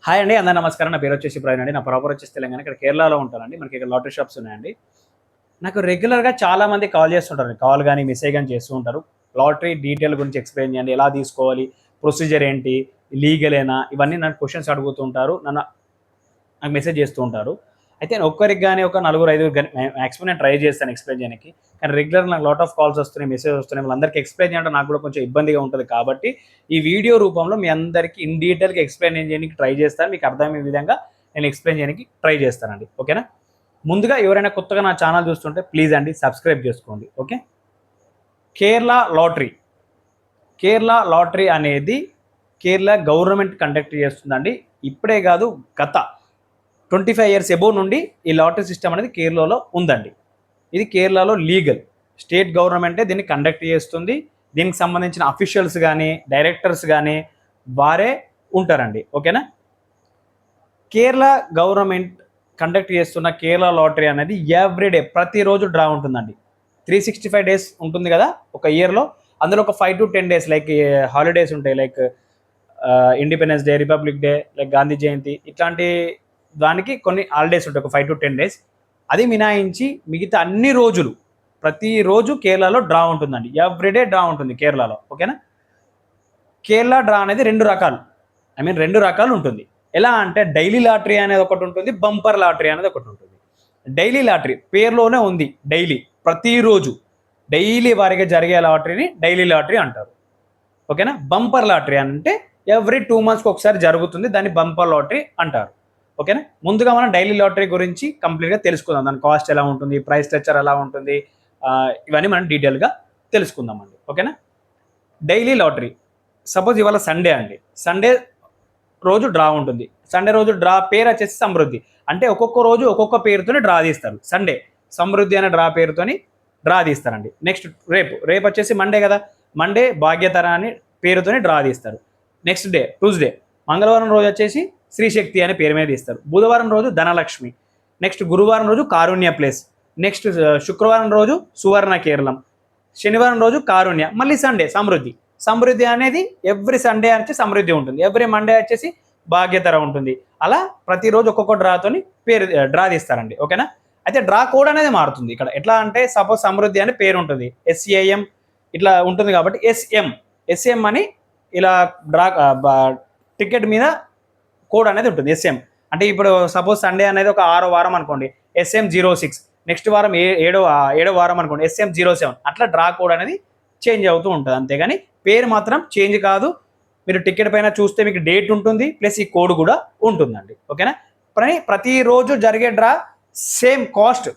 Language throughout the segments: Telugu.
హాయ్ అండి, అందరూ నమస్కారం. నా పేరు వచ్చేసి ప్రవీణ్ అండి. నా ప్రాపర్ వచ్చేసి తెలంగాణ, ఇక్కడ కేరళలో ఉంటానండి. మనకి ఇక్కడ లాటరీ షాప్స్ ఉన్నాయండి. నాకు రెగ్యులర్‌గా చాలామంది కాల్ చేస్తుంటారు. కాల్ గానీ, మెసేజ్ గానీ చేస్తూ ఉంటారు. లాటరీ డీటెయిల్ గురించి ఎక్స్‌ప్లెయిన్ చేయండి. ఎలా తీసుకోవాలి? ప్రొసీజర్ ఏంటి? లీగలేనా? ఇవన్నీ నన్ను క్వెషన్స్ అడుగుతూ ఉంటారు. నాకు మెసేజ్ చేస్తూ ఉంటారు. అయితే ఒక్కరికి గాని, ఒక నలుగురు, ఐదుగురు గాని మాక్సిమం నేను ట్రై చేస్తాను ఎక్స్‌ప్లెయిన్ చేయడానికి. కానీ రెగ్యులర్‌గా నాకు లాట్ ఆఫ్ కాల్స్ వస్తున్నాయి, మెసేజ్ వస్తున్నాయి. వాళ్ళందరికీ ఎక్స్‌ప్లెయిన్ చేయడం నాకు కూడా కొంచెం ఇబ్బందిగా ఉంటది కాబట్టి, ఈ వీడియో రూపంలో మీ అందరికీ ఇన్ డీటెయిల్‌గా ఎక్స్‌ప్లెయిన్ చేయడానికి ట్రై చేస్తాను. మీకు అర్థమయ్యే విధంగా నేను ఎక్స్‌ప్లెయిన్ చేయడానికి ట్రై చేస్తానండి. ఓకేనా? ముందుగా ఎవరైనా కొత్తగా నా ఛానల్ చూస్తుంటే ప్లీజ్ అండి సబ్స్క్రైబ్ చేసుకోండి. Okay? Kerala lottery. Kerala lottery అనేది కేరళ గవర్నమెంట్ కండక్ట్ చేస్తుందండి. ఇప్పుడే కాదు, గత 25 ఇయర్స్ ఎబోవ్ నుండి ఈ లాటరీ సిస్టమ్ అనేది కేరళలో ఉందండి. ఇది కేరళలో లీగల్. స్టేట్ గవర్నమెంటే దీన్ని కండక్ట్ చేస్తుంది. దీనికి సంబంధించిన అఫీషియల్స్ కానీ, డైరెక్టర్స్ కానీ వారే ఉంటారండి. ఓకేనా? కేరళ గవర్నమెంట్ కండక్ట్ చేస్తున్న కేరళ లాటరీ అనేది ఎవ్రీడే ప్రతిరోజు డ్రా ఉంటుందండి. 365 డేస్ ఉంటుంది కదా ఒక ఇయర్లో. అందులో ఒక 5 to 10 డేస్ లైక్ హాలిడేస్ ఉంటాయి. Like Independence Day, Republic Day, like Gandhi Jayanti, ఇట్లాంటి దానికి కొన్ని హాలిడేస్ ఉంటాయి, ఒక 5 to 10 డేస్. అది మినాయించి మిగతా అన్ని రోజులు ప్రతిరోజు కేరళలో డ్రా ఉంటుందండి. ఎవ్రీడే డ్రా ఉంటుంది కేరళలో. ఓకేనా? కేరళ డ్రా అనేది రెండు రకాలు ఉంటుంది. ఎలా అంటే డైలీ లాటరీ అనేది ఒకటి ఉంటుంది, బంపర్ లాటరీ అనేది ఒకటి ఉంటుంది. డైలీ లాటరీ పేరులోనే ఉంది, డైలీ, ప్రతిరోజు డైలీ వారిగా జరిగే లాటరీని డైలీ లాటరీ అంటారు. ఓకేనా? బంపర్ లాటరీ అంటే ఎవ్రీ 2 monthsకి ఒకసారి జరుగుతుంది, దాన్ని బంపర్ లాటరీ అంటారు. ఓకేనా? ముందుగా మనం డైలీ లాటరీ గురించి కంప్లీట్గా తెలుసుకుందాం. దాని కాస్ట్ ఎలా ఉంటుంది, ప్రైస్ స్ట్రక్చర్ ఎలా ఉంటుంది, ఇవన్నీ మనం డీటెయిల్గా తెలుసుకుందామండి. ఓకేనా? Daily lottery. సపోజ్ ఇవాళ సండే అండి. సండే రోజు డ్రా ఉంటుంది. సండే రోజు డ్రా పేరు వచ్చేసి సమృద్ధి. అంటే ఒక్కొక్క రోజు ఒక్కొక్క పేరుతోని డ్రా తీస్తారు. సండే సమృద్ధి అనే డ్రా పేరుతోని డ్రా తీస్తారండి. నెక్స్ట్ రేపు వచ్చేసి మండే కదా, మండే భాగ్యతర అని పేరుతోని డ్రా తీస్తారు. నెక్స్ట్ డే ట్యూస్డే, మంగళవారం రోజు వచ్చేసి శ్రీశక్తి అనే పేరు మీద తీస్తారు. బుధవారం రోజు ధనలక్ష్మి. నెక్స్ట్ గురువారం రోజు కారుణ్య ప్లేస్. నెక్స్ట్ శుక్రవారం రోజు సువర్ణ కేరళం. శనివారం రోజు కారుణ్య. మళ్ళీ సండే సమృద్ధి. సమృద్ధి అనేది ఎవ్రీ సండే వచ్చి సమృద్ధి ఉంటుంది, ఎవ్రీ మండే వచ్చేసి భాగ్యతర ఉంటుంది. అలా ప్రతిరోజు ఒక్కొక్క డ్రాతోని డ్రా తీస్తారండి. ఓకేనా? అయితే డ్రా కోడ్ అనేది మారుతుంది ఇక్కడ. ఎట్లా అంటే సపోజ్ సమృద్ధి అని పేరు ఉంటుంది, SAM ఇట్లా ఉంటుంది కాబట్టి ఎస్ఎం అని ఇలా డ్రా టికెట్ మీద కోడ్ అనేది ఉంటుంది, SM. అంటే ఇప్పుడు సపోజ్ సండే అనేది ఒక 6వ వారం అనుకోండి, SM06. నెక్స్ట్ వారం ఏడో వారం అనుకోండి, SM07. అట్లా డ్రా కోడ్ అనేది చేంజ్ అవుతూ ఉంటుంది. అంతేగాని పేరు మాత్రం చేంజ్ కాదు. మీరు టికెట్ పైన చూస్తే మీకు డేట్ ఉంటుంది, ప్లస్ ఈ కోడ్ కూడా ఉంటుందండి. ఓకేనా? ప్రతిరోజు జరిగే డ్రా సేమ్ కాస్ట్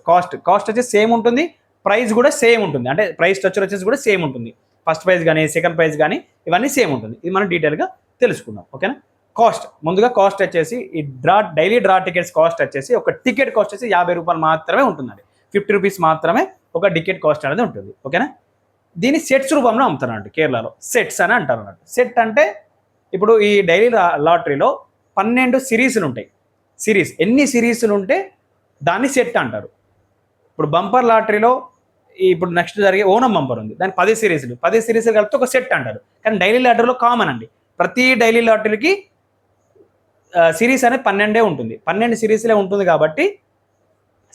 వచ్చేసి సేమ్ ఉంటుంది, ప్రైస్ కూడా సేమ్ ఉంటుంది. అంటే ప్రైస్ స్ట్రక్చర్ వచ్చేసి కూడా సేమ్ ఉంటుంది. ఫస్ట్ ప్రైజ్ కానీ, సెకండ్ ప్రైజ్ కానీ ఇవన్నీ సేమ్ ఉంటుంది. ఇది మనం డీటెయిల్గా తెలుసుకుందాం. ఓకేనా? ముందుగా కాస్ట్ వచ్చేసి ఈ డైలీ డ్రా టికెట్స్ కాస్ట్ వచ్చేసి ఒక టికెట్ కాస్ట్ వచ్చేసి 50 రూపాయలు మాత్రమే ఉంటుందండి. 50 రూపీస్ మాత్రమే ఒక టికెట్ కాస్ట్ అనేది ఉంటుంది. ఓకేనా? దీన్ని సెట్స్ రూపంలో అమ్ముతారండి కేరళలో. సెట్స్ అని అంటారు అన్నట్టు. సెట్ అంటే ఇప్పుడు ఈ డైలీ లాటరీలో 12 సిరీస్లు ఉంటాయి. ఎన్ని సిరీస్లు ఉంటే దాన్ని సెట్ అంటారు. ఇప్పుడు బంపర్ లాటరీలో ఇప్పుడు నెక్స్ట్ జరిగే ఓనం బంపర్ ఉంది, దాని 10 సిరీస్లు కలిపితే ఒక సెట్ అంటారు. కానీ డైలీ లాటరీలో కామన్ అండి. ప్రతి డైలీ లాటరీకి సిరీస్ అనేది 12 ఉంటుంది. 12 సిరీస్లే ఉంటుంది కాబట్టి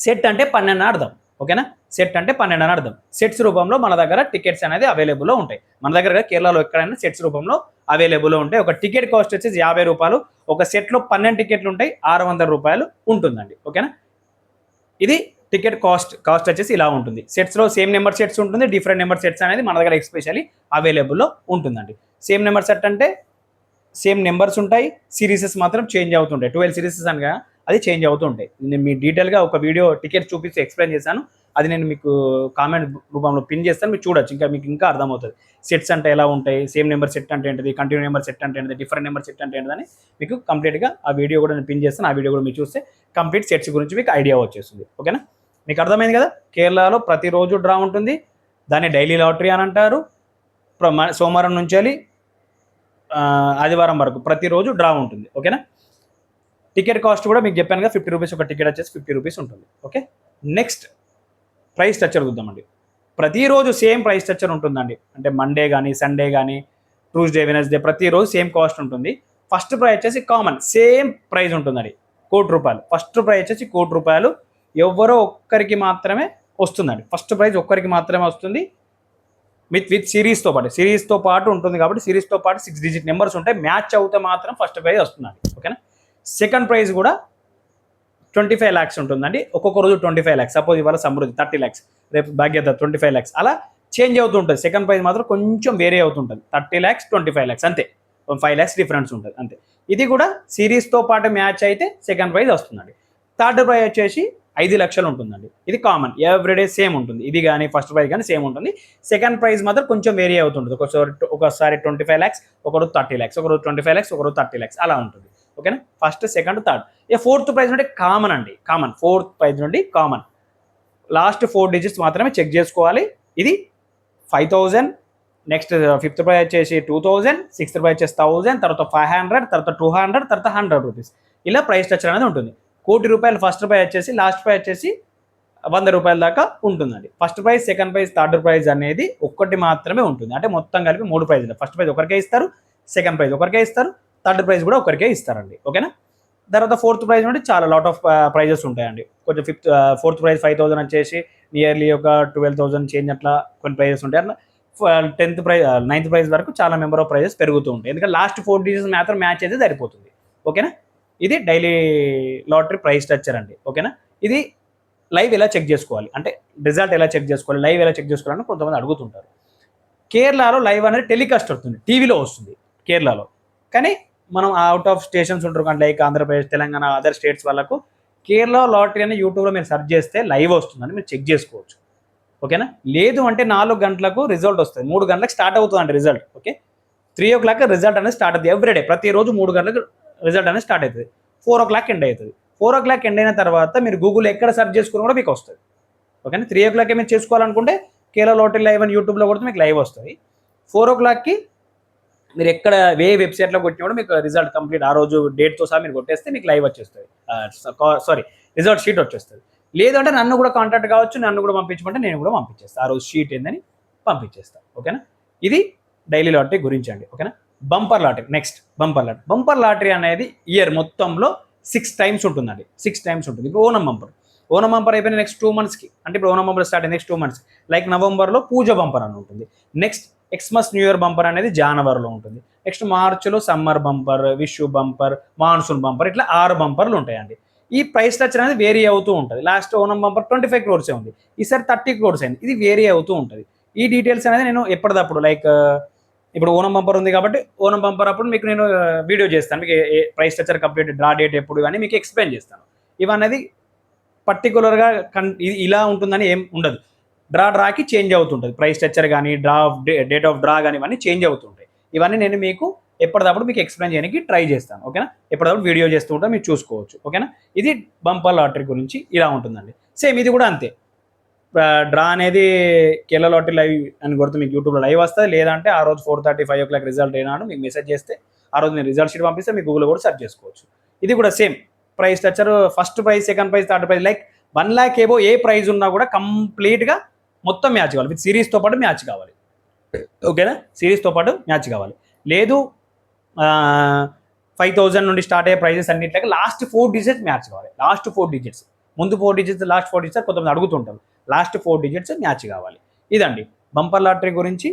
సెట్ అంటే 12 అని అర్థం. ఓకేనా? సెట్ అంటే 12 అని అర్థం. సెట్స్ రూపంలో మన దగ్గర టికెట్స్ అనేది అవైలబుల్లో ఉంటాయి. మన దగ్గర కేరళలో ఎక్కడైనా సెట్స్ రూపంలో అవైలబుల్లో ఉంటాయి. ఒక టికెట్ కాస్ట్ వచ్చేసి 50 రూపాయలు. ఒక సెట్లో 12 టికెట్లు ఉంటాయి, 600 రూపాయలు ఉంటుందండి. ఓకేనా? ఇది టికెట్ కాస్ట్ వచ్చేసి ఇలా ఉంటుంది. సెట్స్లో సేమ్ నెంబర్ సెట్స్ ఉంటుంది, డిఫరెంట్ నెంబర్ సెట్స్ అనేది మన దగ్గర ఎస్పెషల్లీ అవైలబుల్లో ఉంటుందండి. సేమ్ నెంబర్ సెట్ అంటే సేమ్ నెంబర్స్ ఉంటాయి, సిరీసెస్ మాత్రం చేంజ్ అవుతుంటాయి. 12 సిరీసెస్ అనగా అది చేంజ్ అవుతూ ఉంటాయి. నేను మీ డీటెయిల్గా ఒక వీడియో టికెట్ చూపించి ఎక్స్ప్లెయిన్ చేశాను. అది నేను మీకు కామెంట్ రూపంలో పిన్ చేస్తాను, మీరు చూడొచ్చు. మీకు ఇంకా అర్థమవుతుంది సెట్స్ అంటే ఎలా ఉంటాయి, సేమ్ నెంబర్ సెట్ అంటే ఏంటిది, కంటిన్యూ నెంబర్ సెట్ అంటే ఏంటిది, డిఫరెంట్ నెంబర్ సెట్ అంటే ఏంటిదని మీకు కంప్లీట్గా ఆ వీడియో కూడా నేను పిన్ చేస్తాను. ఆ వీడియో కూడా మీరు చూస్తే కంప్లీట్ సెట్స్ గురించి మీకు ఐడియా వచ్చేస్తుంది. ఓకేనా? మీకు అర్థమైంది కదా? కేరళలో ప్రతిరోజు డ్రా ఉంటుంది, దాన్ని డైలీ లాటరీ అని అంటారు. సోమవారం నుంచి ఆదివారం వరకు ప్రతిరోజు డ్రా ఉంటుంది. ఓకేనా? టికెట్ కాస్ట్ కూడా మీకు చెప్పాను కదా, 50 రూపీస్. ఒక టికెట్ వచ్చేసి 50 రూపీస్ ఉంటుంది. ఓకే? నెక్స్ట్ ప్రైస్ స్ట్రక్చర్ చూద్దామండి. ప్రతిరోజు సేమ్ ప్రైస్ స్ట్రక్చర్ ఉంటుందండి. అంటే మండే కానీ, సండే కానీ, ట్యూస్డే, వెనస్డే ప్రతిరోజు సేమ్ కాస్ట్ ఉంటుంది. ఫస్ట్ ప్రైజ్ వచ్చేసి కామన్ సేమ్ ప్రైజ్ ఉంటుందండి, ₹1,00,00,000. ఫస్ట్ ప్రైజ్ వచ్చేసి ₹1,00,00,000 ఎవరో ఒక్కరికి మాత్రమే వస్తుందండి. ఫస్ట్ ప్రైజ్ ఒక్కరికి మాత్రమే వస్తుంది విత్ సిరీస్తో పాటు ఉంటుంది కాబట్టి సిరీస్తో పాటు 6 డిజిట్ నెంబర్స్ ఉంటాయి. మ్యాచ్ అవుతే మాత్రం ఫస్ట్ ప్రైజ్ వస్తుందండి. ఓకేనా. సెకండ్ ప్రైజ్ కూడా 25 lakhs ఉంటుందండి. ఒక్కొక్క రోజు 25 lakhs. సపోజ్ ఇవాళ సమృద్ధి 30 lakhs, రేపు భాగ్యత 25 lakhs, అలా చేంజ్ అవుతూ ఉంటుంది. సెకండ్ ప్రైజ్ మాత్రం కొంచెం వేరే అవుతుంటుంది. 30 lakhs, 25 lakhs అంతే, 5 lakhs డిఫరెన్స్ ఉంటుంది అంతే. ఇది కూడా సిరీస్తో పాటు మ్యాచ్ అయితే సెకండ్ ప్రైజ్ వస్తుందండి. థర్డ్ ప్రైజ్ వచ్చేసి 5 లక్షలు ఉంటుందండి. ఇది కామన్, ఎవ్రీడే సేమ్ ఉంటుంది. ఇది కానీ ఫస్ట్ ప్రైజ్ కానీ సేమ్ ఉంటుంది. సెకండ్ ప్రైజ్ మాత్రం కొంచెం వేరీ అవుతుంటుంది. ఒకసారి 25 lakhs, ఒకరోజు 30 lakhs, ఒకరోజు 25 lakhs, ఒకరోజు 30 lakhs అలా ఉంటుంది. ఓకేనా. First, second, third. ఇక ఫోర్త్ ప్రైజ్ నుండి కామన్ అండి, కామన్. ఫోర్త్ ప్రైజ్ నుండి కామన్ లాస్ట్ 4 digits మాత్రమే చెక్ చేసుకోవాలి. ఇది 5,000, నెక్స్ట్ ఫిఫ్త్ ప్రైజ్ వచ్చేసి 2,000, సిక్స్త్ ప్రైజ్ వచ్చేసి 1,000, తర్వాత 500, తర్వాత 200, తర్వాత 100 రూపీస్. ఇలా ప్రైస్ స్ట్రక్చర్ అనేది ఉంటుంది. ₹1,00,00,000 ఫస్ట్ ప్రైజ్ వచ్చేసి, లాస్ట్ ప్రైజ్ వచ్చేసి ₹100 దాకా ఉంటుందండి. First prize, second prize, third praise అనేది ఒక్కటి మాత్రైజ్ ఉంటుంది. అంటే మొత్తం కలిపి 3 ప్రైజ్లు. ఫస్ట్ ప్రైజ్ ఒకరికే ఇస్తారు, సెకండ్ ప్రైజ్ ఒకరికే ఇస్తారు, థర్డ్ ప్రైజ్ కూడా ఒకరికే ఇస్తారండి. ఓకేనా. తర్వాత ఫోర్త్ ప్రైజ్ నుండి చాలా లాట్ ఆఫ్ ప్రైజెస్ ఉంటాయండి. కొంచెం ఫోర్త్ ప్రైజ్ 5,000 వచ్చేసి నియర్లీ ఒక 12,000 చేంజ్ అట్లా కొన్ని ప్రైజెస్ ఉంటాయి. అట్లా 10th ప్రైజ్, 9th ప్రైజ్ వరకు చాలా నెంబర్ ఆఫ్ ప్రైజెస్ పెరుగుతూ ఉంటాయి. ఎందుకంటే లాస్ట్ 4 digits మాత్రం మ్యాచ్ అయితే సరిపోతుంది. ఓకేనా. ఇది డైలీ లాటరీ ప్రైస్ స్ట్రక్చర్ అండి. ఓకేనా. ఇది లైవ్ ఎలా చెక్ చేసుకోవాలి అంటే, రిజల్ట్ ఎలా చెక్ చేసుకోవాలి, లైవ్ ఎలా చెక్ చేసుకోవాలని కొంతమంది అడుగుతుంటారు. కేరళలో లైవ్ అనేది టెలికాస్ట్ అవుతుంది, టీవీలో వస్తుంది కేరళలో. కానీ మనం అవుట్ ఆఫ్ స్టేషన్స్ ఉంటారు కానీ like Andhra Pradesh, Telangana, other states వాళ్ళకు కేరళ లాటరీ అని యూట్యూబ్లో మీరు సెర్చ్ చేస్తే లైవ్ వస్తుందని మీరు చెక్ చేసుకోవచ్చు. ఓకేనా. లేదు అంటే 4 గంటలకు రిజల్ట్ వస్తుంది, 3 గంటలకు స్టార్ట్ అవుతుందండి రిజల్ట్. ఓకే. 3 o'clock రిజల్ట్ అనేది స్టార్ట్ అవుతుంది ఎవ్రీడే, ప్రతిరోజు 3 గంటలకు రిజల్ట్ అనేది స్టార్ట్ అవుతుంది. 4 o'clock ఎండ్ అవుతుంది. 4 o'clock ఎండ్ అయిన తర్వాత మీరు గూగుల్ ఎక్కడ సెర్చ్ చేసుకుని కూడా మీకు వస్తుంది. ఓకేనా. 3 o'clock మీరు చేసుకోవాలనుకుంటే కేరళ లాటరీ లైవ్ అని యూట్యూబ్లో కొడితే మీకు లైవ్ వస్తుంది. 4 o'clockకి మీరు ఎక్కడ వెబ్సైట్లో కొట్టినా కూడా మీకు రిజల్ట్ కంప్లీట్ ఆ రోజు డేట్తో సహా మీరు కొట్టేస్తే మీకు లైవ్ వచ్చేస్తుంది, రిజల్ట్ షీట్ వచ్చేస్తుంది. లేదంటే నన్ను కూడా కాంటాక్ట్ కావచ్చు, నన్ను కూడా పంపించమంటే నేను కూడా పంపించేస్తాను, ఆ రోజు షీట్ ఏందని పంపించేస్తాను. ఓకేనా. ఇది డైలీ లాటరీ గురించి అండి. ఓకేనా. Bumper lottery. Next bumper lottery అనేది ఇయర్ మొత్తంలో 6 times ఉంటుందండి. 6 times ఉంటుంది. ఇప్పుడు ఓనం బంపర్ అయిపోయిన నెక్స్ట్ 2 monthsకి, అంటే ఇప్పుడు Onam bumper start next 2 months, like నవంబర్లో పూజ బంపర్ అని ఉంటుంది. Next Xmas new year bumper అనేది జనవరిలో ఉంటుంది. నెక్స్ట్ మార్చిలో summer bumper, Vishu bumper, monsoon bumper, ఇట్లా 6 బంపర్లు ఉంటాయండి. ఈ ప్రైస్ స్ట్రక్చర్ అనేది వేరీ అవుతూ ఉంటుంది. లాస్ట్ ఓనం బంపర్ 25 crores ఉంది, ఈసారి 30 crores అయింది. ఇది వేరీ అవుతూ ఉంటుంది. ఈ డీటెయిల్స్ అనేది నేను ఎప్పటిదప్పుడు లైక్ ఇప్పుడు ఓనం బంపర్ ఉంది కాబట్టి ఓనం బంపర్ అప్పుడు మీకు నేను వీడియో చేస్తాను, మీకు price structure complete, draw date ఎప్పుడు అని మీకు ఎక్స్ప్లెయిన్ చేస్తాను. ఇవన్నది పర్టికులర్గా ఇది ఇలా ఉంటుందని ఏం ఉండదు. డ్రాకి చేంజ్ అవుతుంటుంది ప్రైస్ స్ట్రక్చర్ కానీ, డేట్ ఆఫ్ డ్రా కానీ ఇవన్నీ చేంజ్ అవుతుంటాయి. ఇవన్నీ నేను మీకు ఎప్పటికప్పుడు మీకు ఎక్స్ప్లెయిన్ చేయడానికి ట్రై చేస్తాను. ఓకేనా. ఎప్పటికప్పుడు వీడియో చేస్తూ ఉంటా, మీరు చూసుకోవచ్చు. ఓకేనా. ఇది బంపర్ లాటరీ గురించి ఇలా ఉంటుందండి. సేమ్ ఇది కూడా అంతే. డ్రా అనేది కేరళ లాటరీ లైవ్ అని కొడితే మీకు యూట్యూబ్లో లైవ్ వస్తుంది. లేదంటే ఆ రోజు 4:30, 5 o'clock రిజల్ట్ అయినాడు మీకు మెసేజ్ చేస్తే ఆ రోజు నేను రిజల్ట్ షీట్ పంపిస్తే మీకు గూగుల్లో కూడా సెర్చ్ చేసుకోవచ్చు. ఇది కూడా same price structure. First prize, second prize, third prize, like 1 lakh above a prize ఉన్నా కూడా కంప్లీట్గా మొత్తం మ్యాచ్ కావాలి, విత్ సిరీస్తో పాటు మ్యాచ్ కావాలి. ఓకేనా. సిరీస్తో పాటు మ్యాచ్ కావాలి. లేదు 5,000 నుండి స్టార్ట్ అయ్యే ప్రైజెస్ అన్నింటికి లాస్ట్ 4 digits మ్యాచ్ కావాలి. లాస్ట్ 4 digits, ముందు 4 digits, లాస్ట్ 4 digits కొంతమంది అడుగుతుంటారు. లాస్ట్ 4 digits మ్యాచ్ కావాలి. ఇదండి బంపర్ లాటరీ గురించి.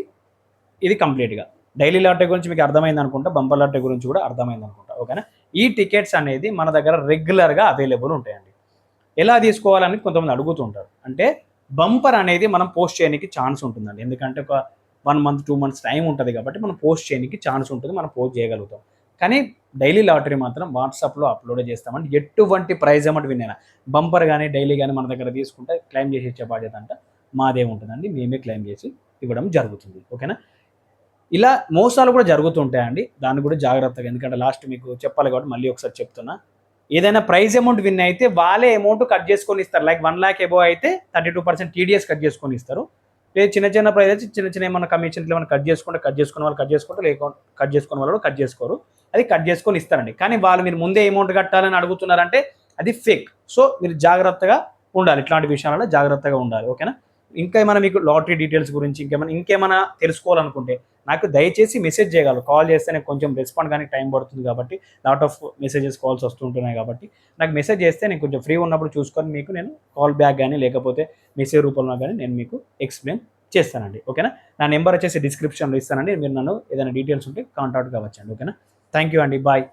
ఇది కంప్లీట్గా. డైలీ లాటరీ గురించి మీకు అర్థమైంది అనుకుంటా, బంపర్ లాటరీ గురించి కూడా అర్థమైంది అనుకుంటా. ఓకేనా. ఈ టికెట్స్ అనేది మన దగ్గర రెగ్యులర్గా అవైలబుల్ ఉంటాయండి. ఎలా తీసుకోవాలని కొంతమంది అడుగుతుంటారు. అంటే బంపర్ అనేది మనం పోస్ట్ చేయడానికి ఛాన్స్ ఉంటుందండి. ఎందుకంటే ఒక 1 month 2 months టైం ఉంటుంది కాబట్టి మనం పోస్ట్ చేయడానికి ఛాన్స్ ఉంటుంది, మనం పోస్ట్ చేయగలుగుతాం. కానీ డైలీ లాటరీ మాత్రం వాట్సాప్లో అప్లోడ్ చేస్తామండి. ఎటువంటి ప్రైజ్ అమౌంట్ విన్నా బంపర్ కానీ డైలీ కానీ మన దగ్గర తీసుకుంటే క్లెయిమ్ చేసి ఇచ్చే బాధ్యత అంట మాదే ఉంటుందండి. మేమే క్లెయిమ్ చేసి ఇవ్వడం జరుగుతుంది. ఓకేనా. ఇలా మోసాలు కూడా జరుగుతుంటాయండి, దాన్ని కూడా జాగ్రత్తగా, ఎందుకంటే లాస్ట్ మీకు చెప్పాలి కాబట్టి మళ్ళీ ఒకసారి చెప్తున్నా. ఏదైనా ప్రైజ్ అమౌంట్ విన్ అయితే వాళ్ళే అమౌంట్ కట్ చేసుకొని ఇస్తారు. లైక్ 1 lakh ఎబో అయితే 32% TDS కట్ చేసుకొని ఇస్తారు. లేదు చిన్న ప్రైజ్ అయితే చిన్న ఏమైనా కమిషన్లు ఏమైనా కట్ చేసుకునే వాళ్ళు కట్ చేసుకుంటే, లేకపోతే కట్ చేసుకునే వాళ్ళు కట్ చేసుకోరు, అది కట్ చేసుకొని ఇస్తారండి. కానీ వాళ్ళు మీరు ముందే అమౌంట్ కట్టాలని అడుగుతున్నారంటే అది ఫేక్. సో మీరు జాగ్రత్తగా ఉండాలి, ఇట్లాంటి విషయాలలో జాగ్రత్తగా ఉండాలి. ఓకేనా. ఇంకా ఏమైనా మీకు లాటరీ డీటెయిల్స్ గురించి ఇంకేమైనా తెలుసుకోవాలనుకుంటే నాకు దయచేసి మెసేజ్ చేయగలరు. కాల్ చేస్తే నాకు కొంచెం రెస్పాండ్ కానీ టైం పడుతుంది కాబట్టి లాట్ ఆఫ్ మెసేజెస్, కాల్స్ వస్తుంటున్నాయి కాబట్టి నాకు మెసేజ్ చేస్తే నేను కొంచెం ఫ్రీ ఉన్నప్పుడు చూసుకొని మీకు నేను కాల్ బ్యాక్ గానీ, లేకపోతే మెసేజ్ రూపంలో గానీ నేను మీకు ఎక్స్‌ప్లెయిన్ చేస్తానండి. ఓకేనా? నా నంబర్ వచ్చేసి డిస్క్రిప్షన్‌లో ఇస్తానండి. మీరు నన్ను ఏదైనా డీటెయిల్స్ ఉంటే కాంటాక్ట్ కావచ్చండి. ఓకేనా? థాంక్ యూ అండి. బాయ్.